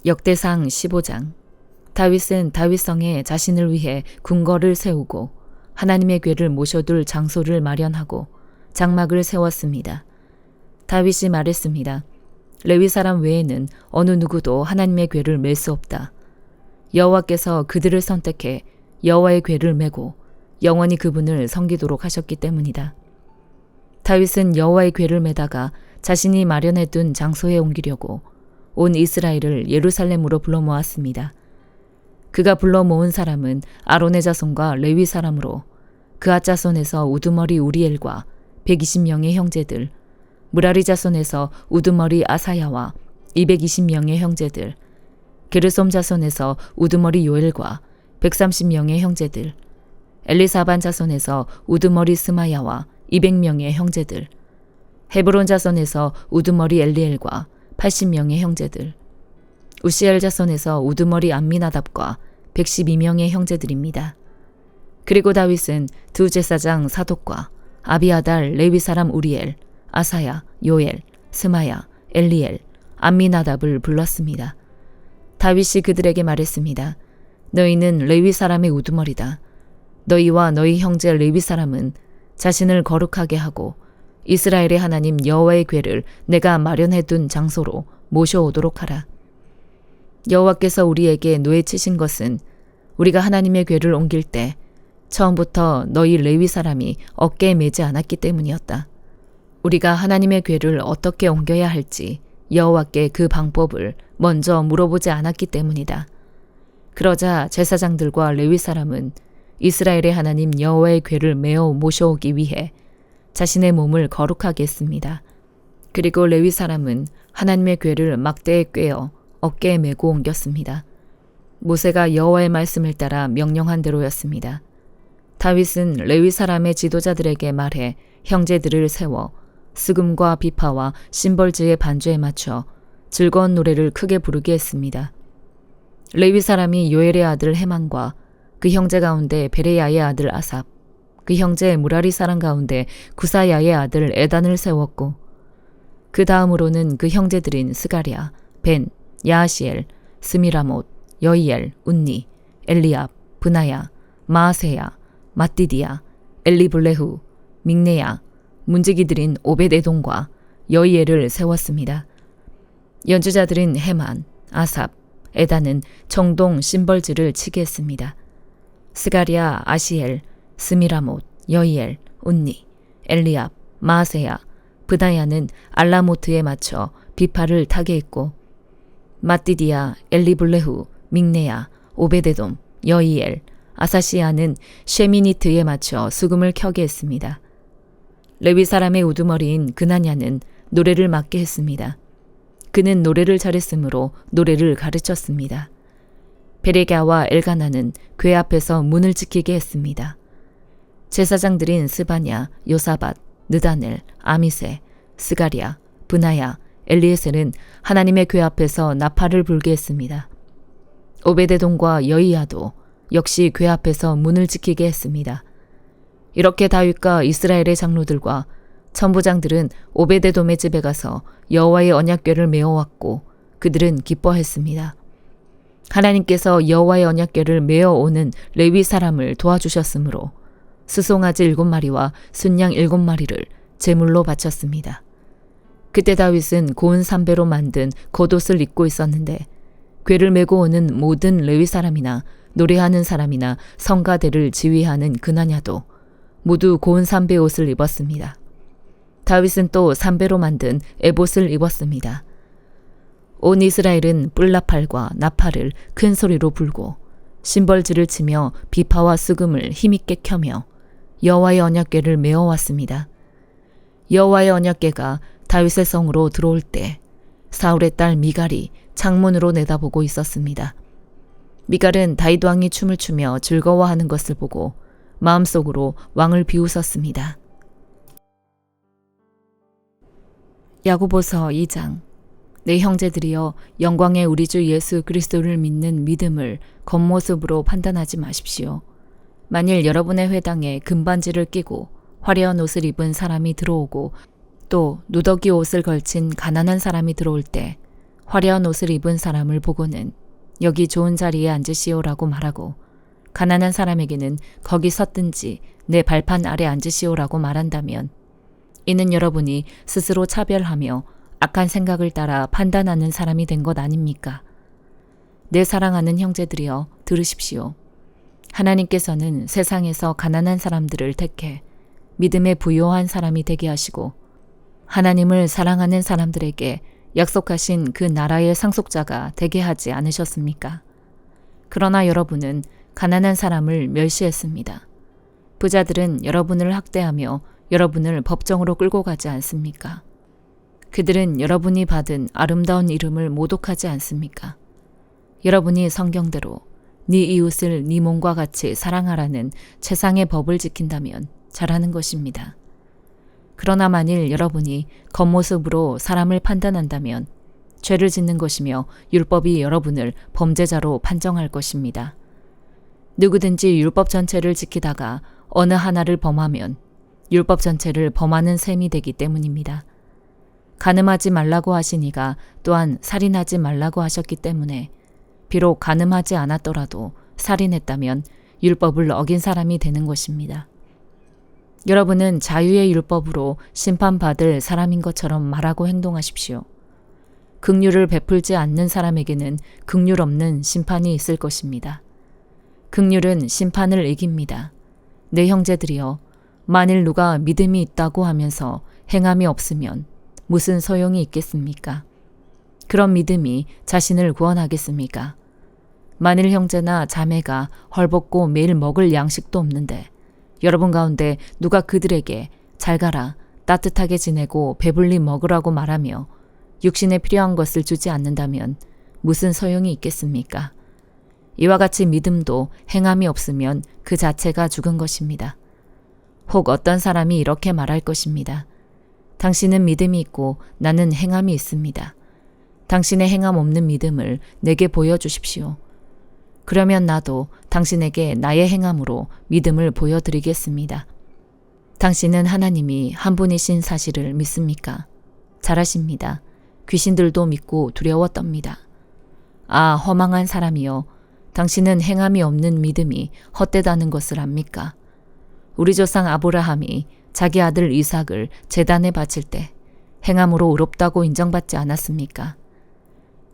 역대상 15장. 다윗은 다윗성에 자신을 위해 궁궐을 세우고 하나님의 궤를 모셔둘 장소를 마련하고 장막을 세웠습니다. 다윗이 말했습니다. 레위 사람 외에는 어느 누구도 하나님의 궤를 맬 수 없다. 여호와께서 그들을 선택해 여호와의 궤를 메고 영원히 그분을 섬기도록 하셨기 때문이다. 다윗은 여호와의 궤를 메다가 자신이 마련해둔 장소에 옮기려고 온 이스라엘을 예루살렘으로 불러 모았습니다. 그가 불러 모은 사람은 아론의 자손과 레위 사람으로 그앗 자손에서 우두머리 우리엘과 120명의 형제들, 무라리 자손에서 우두머리 아사야와 220명의 형제들, 게르솜 자손에서 우두머리 요엘과 130명의 형제들, 엘리사반 자손에서 우두머리 스마야와 200명의 형제들, 헤브론 자손에서 우두머리 엘리엘과 80명의 형제들, 우시엘 자손에서 우두머리 암미나답과 112명의 형제들입니다. 그리고 다윗은 두 제사장 사독과 아비아달 레위 사람 우리엘, 아사야, 요엘, 스마야, 엘리엘, 암미나답을 불렀습니다. 다윗이 그들에게 말했습니다. 너희는 레위 사람의 우두머리다. 너희와 너희 형제 레위 사람은 자신을 거룩하게 하고 이스라엘의 하나님 여호와의 궤를 내가 마련해둔 장소로 모셔오도록 하라. 여호와께서 우리에게 노예치신 것은 우리가 하나님의 궤를 옮길 때 처음부터 너희 레위 사람이 어깨에 매지 않았기 때문이었다. 우리가 하나님의 궤를 어떻게 옮겨야 할지 여호와께 그 방법을 먼저 물어보지 않았기 때문이다. 그러자 제사장들과 레위 사람은 이스라엘의 하나님 여호와의 궤를 메어 모셔오기 위해 자신의 몸을 거룩하게 했습니다. 그리고 레위 사람은 하나님의 궤를 막대에 꿰어 어깨에 메고 옮겼습니다. 모세가 여호와의 말씀을 따라 명령한 대로였습니다. 다윗은 레위 사람의 지도자들에게 말해 형제들을 세워 스금과 비파와 심벌즈의 반주에 맞춰 즐거운 노래를 크게 부르게 했습니다. 레위 사람이 요엘의 아들 헤만과 그 형제 가운데 베레야의 아들 아삽, 그 형제 무라리 사람 가운데 구사야의 아들 에단을 세웠고 그 다음으로는 그 형제들인 스가랴, 벤, 야하시엘, 스미라못, 여이엘, 운니, 엘리압, 브나야, 마아세야, 마띠디야, 엘리블레후, 믹네야, 문지기들인 오벳에돔과 여이엘을 세웠습니다. 연주자들인 헤만, 아삽, 에단은 청동 심벌즈를 치게 했습니다. 스가랴, 아시엘, 스미라못, 여이엘, 운니, 엘리압, 마아세야, 브다야는 알라모트에 맞춰 비파를 타게 했고 마띠디야, 엘리블레후, 믹네야, 오베데돔, 여이엘, 아사시아는 쉐미니트에 맞춰 수금을 켜게 했습니다. 레위 사람의 우두머리인 그나냐는 노래를 맡게 했습니다. 그는 노래를 잘했으므로 노래를 가르쳤습니다. 베레갸와 엘가나는 궤 앞에서 문을 지키게 했습니다. 제사장들인 스바냐, 요사밧, 느다넬, 아미세, 스가랴, 브나야, 엘리에셀은 하나님의 궤 앞에서 나팔을 불게 했습니다. 오베데돔과 여이야도 역시 궤 앞에서 문을 지키게 했습니다. 이렇게 다윗과 이스라엘의 장로들과 천부장들은 오베데돔의 집에 가서 여호와의 언약궤를 메어왔고 그들은 기뻐했습니다. 하나님께서 여호와의 언약궤를 메어오는 레위 사람을 도와주셨으므로 수송아지 7마리와 순양 7마리를 제물로 바쳤습니다. 그때 다윗은 고운 삼배로 만든 겉옷을 입고 있었는데 궤를 메고 오는 모든 레위 사람이나 노래하는 사람이나 성가대를 지휘하는 그나냐도 모두 고운 삼배 옷을 입었습니다. 다윗은 또 삼배로 만든 에봇을 입었습니다. 온 이스라엘은 뿔나팔과 나팔을 큰 소리로 불고 심벌즈를 치며 비파와 수금을 힘있게 켜며 여호와의 언약궤를 메어왔습니다. 여호와의 언약궤가 다윗의 성으로 들어올 때 사울의 딸 미갈이 창문으로 내다보고 있었습니다. 미갈은 다윗 왕이 춤을 추며 즐거워하는 것을 보고 마음속으로 왕을 비웃었습니다. 야고보서 2장. 내 형제들이여 영광의 우리 주 예수 그리스도를 믿는 믿음을 겉모습으로 판단하지 마십시오. 만일 여러분의 회당에 금반지를 끼고 화려한 옷을 입은 사람이 들어오고 또 누더기 옷을 걸친 가난한 사람이 들어올 때 화려한 옷을 입은 사람을 보고는 여기 좋은 자리에 앉으시오라고 말하고 가난한 사람에게는 거기 섰든지 내 발판 아래 앉으시오라고 말한다면 이는 여러분이 스스로 차별하며 악한 생각을 따라 판단하는 사람이 된 것 아닙니까? 내 사랑하는 형제들이여 들으십시오. 하나님께서는 세상에서 가난한 사람들을 택해 믿음에 부요한 사람이 되게 하시고 하나님을 사랑하는 사람들에게 약속하신 그 나라의 상속자가 되게 하지 않으셨습니까? 그러나 여러분은 가난한 사람을 멸시했습니다. 부자들은 여러분을 학대하며 여러분을 법정으로 끌고 가지 않습니까? 그들은 여러분이 받은 아름다운 이름을 모독하지 않습니까? 여러분이 성경대로 네 이웃을 네 몸과 같이 사랑하라는 최상의 법을 지킨다면 잘하는 것입니다. 그러나 만일 여러분이 겉모습으로 사람을 판단한다면 죄를 짓는 것이며 율법이 여러분을 범죄자로 판정할 것입니다. 누구든지 율법 전체를 지키다가 어느 하나를 범하면 율법 전체를 범하는 셈이 되기 때문입니다. 간음하지 말라고 하시니가 또한 살인하지 말라고 하셨기 때문에 비록 간음하지 않았더라도 살인했다면 율법을 어긴 사람이 되는 것입니다. 여러분은 자유의 율법으로 심판받을 사람인 것처럼 말하고 행동하십시오. 긍휼을 베풀지 않는 사람에게는 긍휼 없는 심판이 있을 것입니다. 긍휼은 심판을 이깁니다. 내 형제들이여, 만일 누가 믿음이 있다고 하면서 행함이 없으면 무슨 소용이 있겠습니까? 그런 믿음이 자신을 구원하겠습니까? 만일 형제나 자매가 헐벗고 매일 먹을 양식도 없는데 여러분 가운데 누가 그들에게 잘 가라, 따뜻하게 지내고 배불리 먹으라고 말하며 육신에 필요한 것을 주지 않는다면 무슨 소용이 있겠습니까? 이와 같이 믿음도 행함이 없으면 그 자체가 죽은 것입니다. 혹 어떤 사람이 이렇게 말할 것입니다. 당신은 믿음이 있고 나는 행함이 있습니다. 당신의 행함 없는 믿음을 내게 보여주십시오. 그러면 나도 당신에게 나의 행함으로 믿음을 보여드리겠습니다. 당신은 하나님이 한 분이신 사실을 믿습니까? 잘하십니다. 귀신들도 믿고 두려워 떱니다. 아, 허망한 사람이여, 당신은 행함이 없는 믿음이 헛되다는 것을 압니까? 우리 조상 아브라함이 자기 아들 이삭을 제단에 바칠 때 행함으로 의롭다고 인정받지 않았습니까?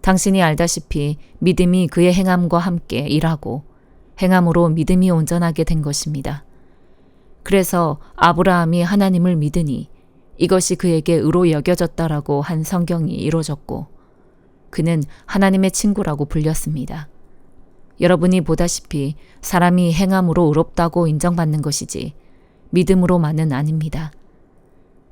당신이 알다시피 믿음이 그의 행함과 함께 일하고 행함으로 믿음이 온전하게 된 것입니다. 그래서 아브라함이 하나님을 믿으니 이것이 그에게 의로 여겨졌다라고 한 성경이 이루어졌고 그는 하나님의 친구라고 불렸습니다. 여러분이 보다시피 사람이 행함으로 의롭다고 인정받는 것이지 믿음으로만은 아닙니다.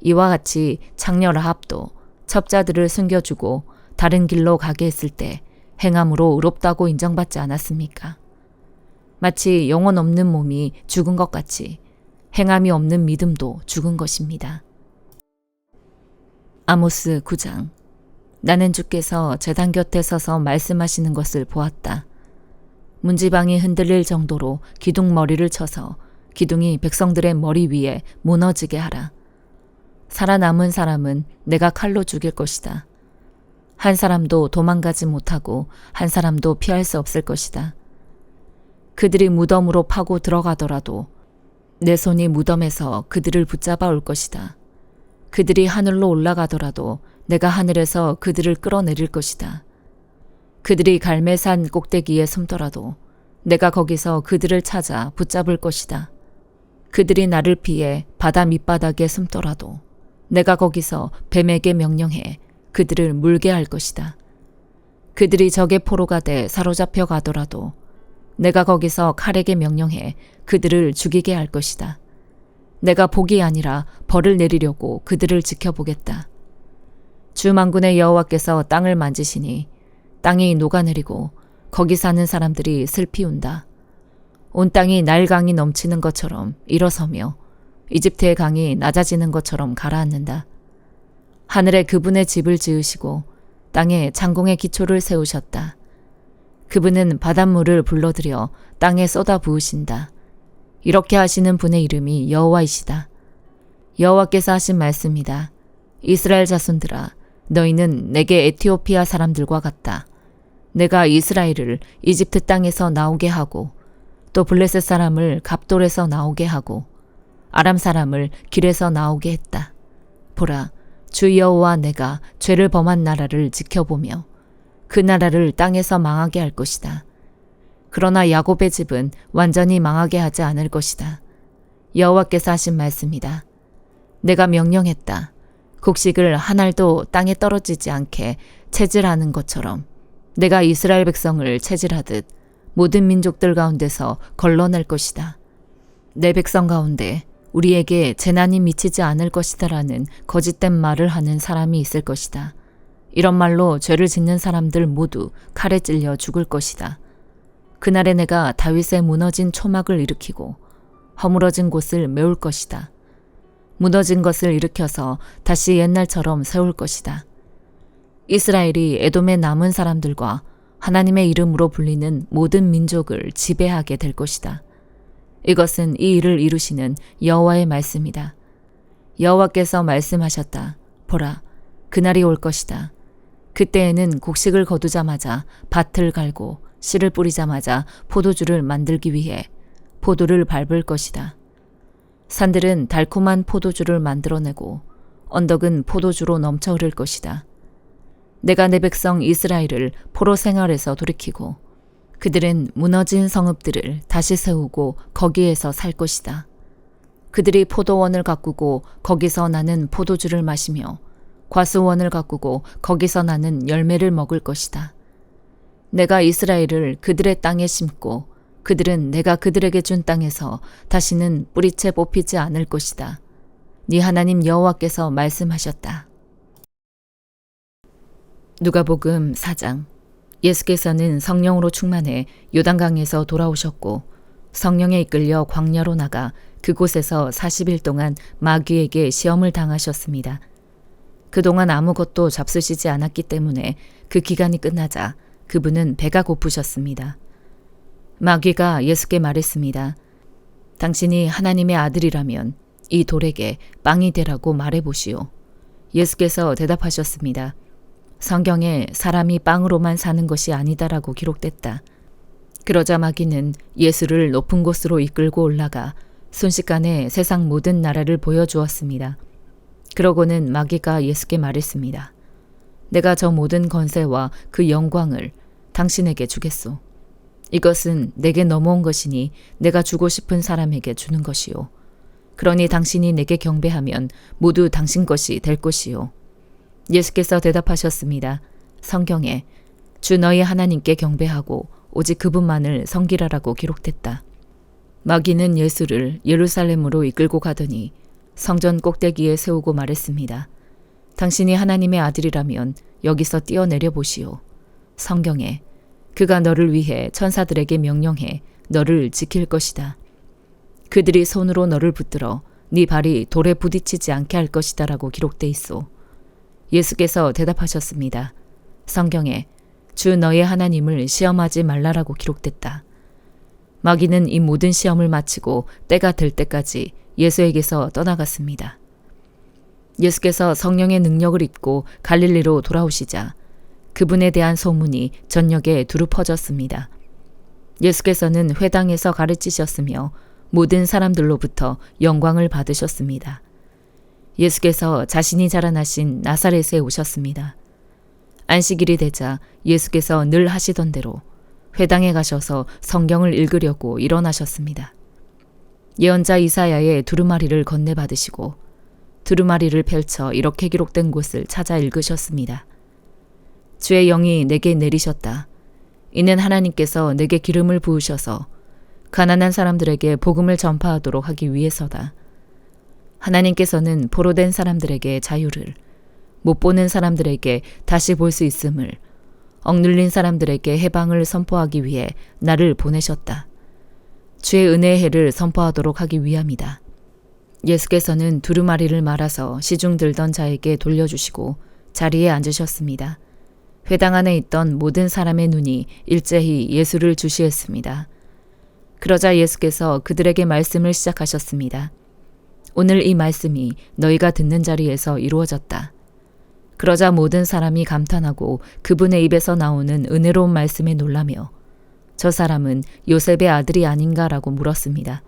이와 같이 창녀 라합도 첩자들을 숨겨주고 다른 길로 가게 했을 때 행함으로 의롭다고 인정받지 않았습니까? 마치 영혼 없는 몸이 죽은 것 같이 행함이 없는 믿음도 죽은 것입니다. 아모스 9장. 나는 주께서 제단 곁에 서서 말씀하시는 것을 보았다. 문지방이 흔들릴 정도로 기둥머리를 쳐서 기둥이 백성들의 머리 위에 무너지게 하라. 살아남은 사람은 내가 칼로 죽일 것이다. 한 사람도 도망가지 못하고 한 사람도 피할 수 없을 것이다. 그들이 무덤으로 파고 들어가더라도 내 손이 무덤에서 그들을 붙잡아 올 것이다. 그들이 하늘로 올라가더라도 내가 하늘에서 그들을 끌어내릴 것이다. 그들이 갈매산 꼭대기에 숨더라도 내가 거기서 그들을 찾아 붙잡을 것이다. 그들이 나를 피해 바다 밑바닥에 숨더라도 내가 거기서 뱀에게 명령해 그들을 물게 할 것이다. 그들이 적의 포로가 돼 사로잡혀 가더라도 내가 거기서 칼에게 명령해 그들을 죽이게 할 것이다. 내가 복이 아니라 벌을 내리려고 그들을 지켜보겠다. 주 만군의 여호와께서 땅을 만지시니 땅이 녹아내리고 거기 사는 사람들이 슬피 운다. 온 땅이 날강이 넘치는 것처럼 일어서며 이집트의 강이 낮아지는 것처럼 가라앉는다. 하늘에 그분의 집을 지으시고 땅에 창공의 기초를 세우셨다. 그분은 바닷물을 불러들여 땅에 쏟아 부으신다. 이렇게 하시는 분의 이름이 여호와이시다. 여호와께서 하신 말씀이다. 이스라엘 자손들아, 너희는 내게 에티오피아 사람들과 같다. 내가 이스라엘을 이집트 땅에서 나오게 하고 또 블레셋 사람을 갑돌에서 나오게 하고 아람 사람을 길에서 나오게 했다. 보라, 주 여호와 내가 죄를 범한 나라를 지켜보며 그 나라를 땅에서 망하게 할 것이다. 그러나 야곱의 집은 완전히 망하게 하지 않을 것이다. 여호와께서 하신 말씀이다. 내가 명령했다. 곡식을 한 알도 땅에 떨어지지 않게 채질하는 것처럼 내가 이스라엘 백성을 채질하듯 모든 민족들 가운데서 걸러낼 것이다. 내 백성 가운데 우리에게 재난이 미치지 않을 것이다라는 거짓된 말을 하는 사람이 있을 것이다. 이런 말로 죄를 짓는 사람들 모두 칼에 찔려 죽을 것이다. 그날에 내가 다윗의 무너진 초막을 일으키고 허물어진 곳을 메울 것이다. 무너진 것을 일으켜서 다시 옛날처럼 세울 것이다. 이스라엘이 에돔의 남은 사람들과 하나님의 이름으로 불리는 모든 민족을 지배하게 될 것이다. 이것은 이 일을 이루시는 여호와의 말씀이다. 여호와께서 말씀하셨다. 보라, 그날이 올 것이다. 그때에는 곡식을 거두자마자 밭을 갈고 씨를 뿌리자마자 포도주를 만들기 위해 포도를 밟을 것이다. 산들은 달콤한 포도주를 만들어내고 언덕은 포도주로 넘쳐 흐를 것이다. 내가 내 백성 이스라엘을 포로 생활에서 돌이키고 그들은 무너진 성읍들을 다시 세우고 거기에서 살 것이다. 그들이 포도원을 가꾸고 거기서 나는 포도주를 마시며 과수원을 가꾸고 거기서 나는 열매를 먹을 것이다. 내가 이스라엘을 그들의 땅에 심고 그들은 내가 그들에게 준 땅에서 다시는 뿌리채 뽑히지 않을 것이다. 네 하나님 여호와께서 말씀하셨다. 누가복음 4장. 예수께서는 성령으로 충만해 요단강에서 돌아오셨고 성령에 이끌려 광야로 나가 그곳에서 40일 동안 마귀에게 시험을 당하셨습니다. 그동안 아무것도 잡수시지 않았기 때문에 그 기간이 끝나자 그분은 배가 고프셨습니다. 마귀가 예수께 말했습니다. 당신이 하나님의 아들이라면 이 돌에게 빵이 되라고 말해보시오. 예수께서 대답하셨습니다. 성경에 사람이 빵으로만 사는 것이 아니다라고 기록됐다. 그러자 마귀는 예수를 높은 곳으로 이끌고 올라가 순식간에 세상 모든 나라를 보여주었습니다. 그러고는 마귀가 예수께 말했습니다. 내가 저 모든 권세와 그 영광을 당신에게 주겠소. 이것은 내게 넘어온 것이니 내가 주고 싶은 사람에게 주는 것이요. 그러니 당신이 내게 경배하면 모두 당신 것이 될 것이요. 예수께서 대답하셨습니다. 성경에 주 너희 하나님께 경배하고 오직 그분만을 섬기라라고 기록됐다. 마귀는 예수를 예루살렘으로 이끌고 가더니 성전 꼭대기에 세우고 말했습니다. 당신이 하나님의 아들이라면 여기서 뛰어내려 보시오. 성경에 그가 너를 위해 천사들에게 명령해 너를 지킬 것이다. 그들이 손으로 너를 붙들어 네 발이 돌에 부딪히지 않게 할 것이다 라고 기록돼 있소. 예수께서 대답하셨습니다. 성경에 주 너의 하나님을 시험하지 말라라고 기록됐다. 마귀는 이 모든 시험을 마치고 때가 될 때까지 예수에게서 떠나갔습니다. 예수께서 성령의 능력을 입고 갈릴리로 돌아오시자 그분에 대한 소문이 전역에 두루 퍼졌습니다. 예수께서는 회당에서 가르치셨으며 모든 사람들로부터 영광을 받으셨습니다. 예수께서 자신이 자라나신 나사렛에 오셨습니다. 안식일이 되자 예수께서 늘 하시던 대로 회당에 가셔서 성경을 읽으려고 일어나셨습니다. 예언자 이사야의 두루마리를 건네받으시고 두루마리를 펼쳐 이렇게 기록된 곳을 찾아 읽으셨습니다. 주의 영이 내게 내리셨다. 이는 하나님께서 내게 기름을 부으셔서 가난한 사람들에게 복음을 전파하도록 하기 위해서다. 하나님께서는 포로된 사람들에게 자유를, 못 보는 사람들에게 다시 볼 수 있음을, 억눌린 사람들에게 해방을 선포하기 위해 나를 보내셨다. 주의 은혜의 해를 선포하도록 하기 위함이다. 예수께서는 두루마리를 말아서 시중 들던 자에게 돌려주시고 자리에 앉으셨습니다. 회당 안에 있던 모든 사람의 눈이 일제히 예수를 주시했습니다. 그러자 예수께서 그들에게 말씀을 시작하셨습니다. 오늘 이 말씀이 너희가 듣는 자리에서 이루어졌다. 그러자 모든 사람이 감탄하고 그분의 입에서 나오는 은혜로운 말씀에 놀라며 저 사람은 요셉의 아들이 아닌가라고 물었습니다.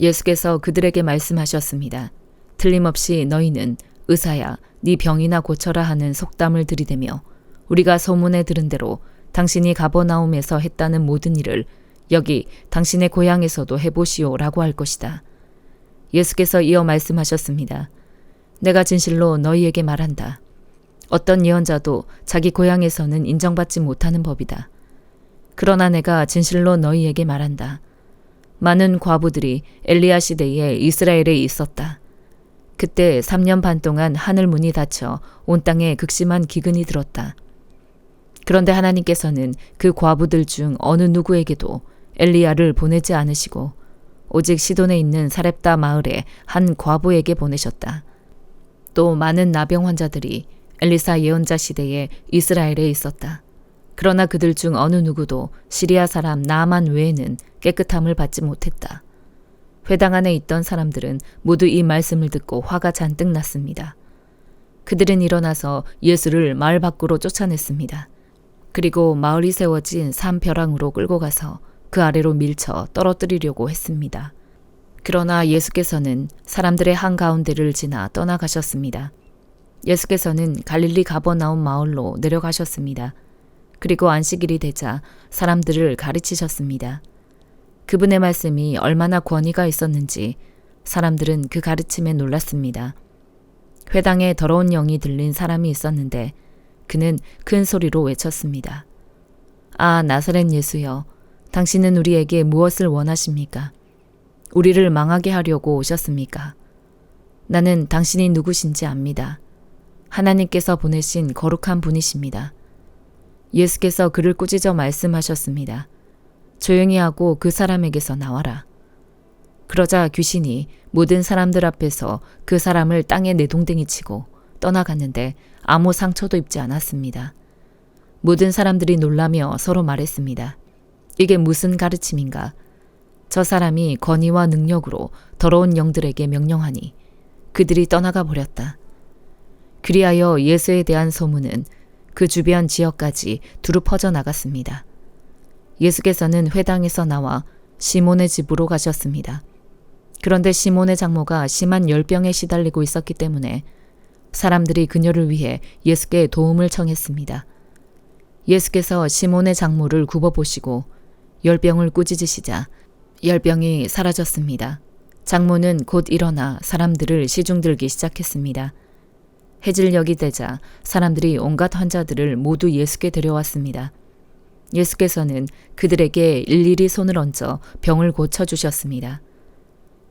예수께서 그들에게 말씀하셨습니다. 틀림없이 너희는 의사야, 네 병이나 고쳐라 하는 속담을 들이대며 우리가 소문에 들은 대로 당신이 가버나움에서 했다는 모든 일을 여기 당신의 고향에서도 해보시오라고 할 것이다. 예수께서 이어 말씀하셨습니다. 내가 진실로 너희에게 말한다. 어떤 예언자도 자기 고향에서는 인정받지 못하는 법이다. 그러나 내가 진실로 너희에게 말한다. 많은 과부들이 엘리야 시대에 이스라엘에 있었다. 그때 3년 반 동안 하늘 문이 닫혀 온 땅에 극심한 기근이 들었다. 그런데 하나님께서는 그 과부들 중 어느 누구에게도 엘리야를 보내지 않으시고 오직 시돈에 있는 사렙다 마을의 한 과부에게 보내셨다. 또 많은 나병 환자들이 엘리사 예언자 시대에 이스라엘에 있었다. 그러나 그들 중 어느 누구도 시리아 사람 나아만 외에는 깨끗함을 받지 못했다. 회당 안에 있던 사람들은 모두 이 말씀을 듣고 화가 잔뜩 났습니다. 그들은 일어나서 예수를 마을 밖으로 쫓아냈습니다. 그리고 마을이 세워진 산벼랑으로 끌고 가서 그 아래로 밀쳐 떨어뜨리려고 했습니다. 그러나 예수께서는 사람들의 한가운데를 지나 떠나가셨습니다. 예수께서는 갈릴리 가버나움 마을로 내려가셨습니다. 그리고 안식일이 되자 사람들을 가르치셨습니다. 그분의 말씀이 얼마나 권위가 있었는지 사람들은 그 가르침에 놀랐습니다. 회당에 더러운 영이 들린 사람이 있었는데 그는 큰 소리로 외쳤습니다. 아, 나사렛 예수여, 당신은 우리에게 무엇을 원하십니까? 우리를 망하게 하려고 오셨습니까? 나는 당신이 누구신지 압니다. 하나님께서 보내신 거룩한 분이십니다. 예수께서 그를 꾸짖어 말씀하셨습니다. 조용히 하고 그 사람에게서 나와라. 그러자 귀신이 모든 사람들 앞에서 그 사람을 땅에 내동댕이 치고 떠나갔는데 아무 상처도 입지 않았습니다. 모든 사람들이 놀라며 서로 말했습니다. 이게 무슨 가르침인가? 저 사람이 권위와 능력으로 더러운 영들에게 명령하니 그들이 떠나가 버렸다. 그리하여 예수에 대한 소문은 그 주변 지역까지 두루 퍼져 나갔습니다. 예수께서는 회당에서 나와 시몬의 집으로 가셨습니다. 그런데 시몬의 장모가 심한 열병에 시달리고 있었기 때문에 사람들이 그녀를 위해 예수께 도움을 청했습니다. 예수께서 시몬의 장모를 굽어보시고 열병을 꾸짖으시자 열병이 사라졌습니다. 장모는 곧 일어나 사람들을 시중들기 시작했습니다. 해질녘이 되자 사람들이 온갖 환자들을 모두 예수께 데려왔습니다. 예수께서는 그들에게 일일이 손을 얹어 병을 고쳐주셨습니다.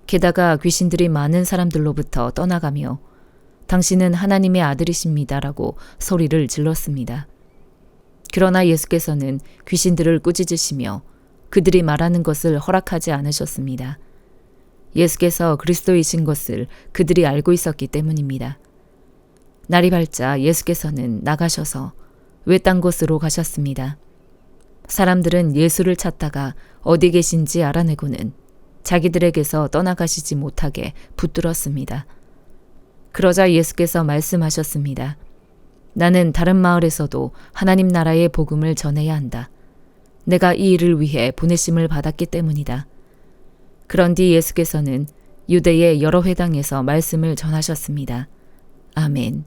게다가 귀신들이 많은 사람들로부터 떠나가며 당신은 하나님의 아들이십니다라고 소리를 질렀습니다. 그러나 예수께서는 귀신들을 꾸짖으시며 그들이 말하는 것을 허락하지 않으셨습니다. 예수께서 그리스도이신 것을 그들이 알고 있었기 때문입니다. 날이 밝자 예수께서는 나가셔서 외딴 곳으로 가셨습니다. 사람들은 예수를 찾다가 어디 계신지 알아내고는 자기들에게서 떠나가시지 못하게 붙들었습니다. 그러자 예수께서 말씀하셨습니다. 나는 다른 마을에서도 하나님 나라의 복음을 전해야 한다. 내가 이 일을 위해 보내심을 받았기 때문이다. 그런 뒤 예수께서는 유대의 여러 회당에서 말씀을 전하셨습니다. 아멘.